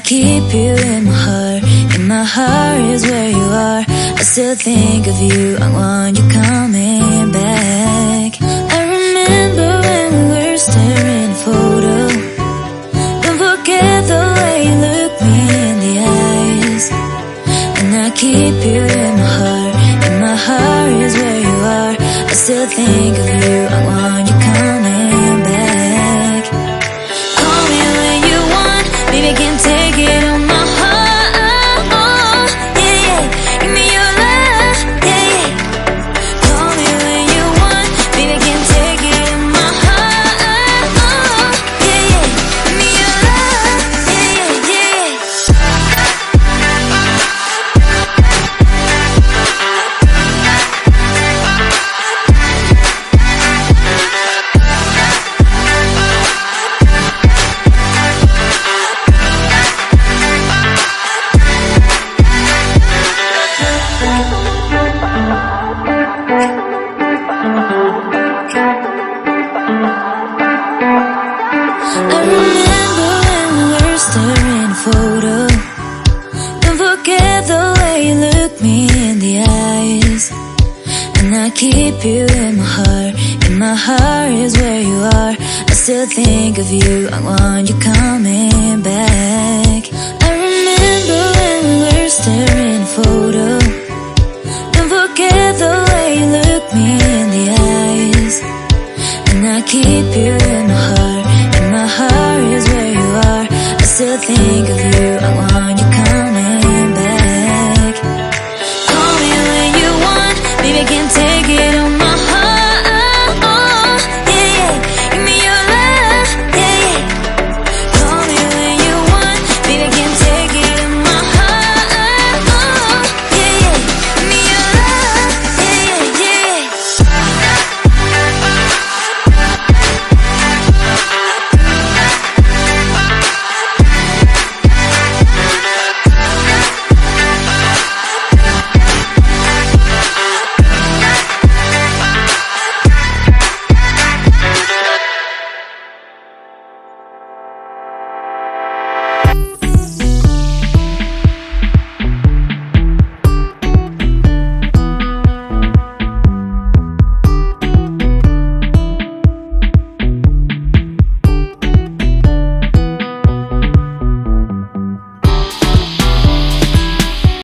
keep you in my heart. In my heart is where you are. I still think of you, I want you coming back. I remember when we were staring at a photo. Don't forget the way you look me in the eyes. And I keep you in my heart. In my heart is where you are. I still think of you, I want you coming back. Call me when you want, baby, I can't take it on my heart. Yeah, yeah, give me your love, yeah, yeah. Call me when you want, baby, I can't take it on my heart. Yeah, yeah, give me your love, yeah, yeah, yeah. I remember when we were staring at a photo. Don't forget the way you look me in the eyes. And I keep you in my heart. In my heart is where you are. I still think of you, I want you coming back. I remember when we were staring at a photo. Don't forget the way you look me in the eyes. And I keep you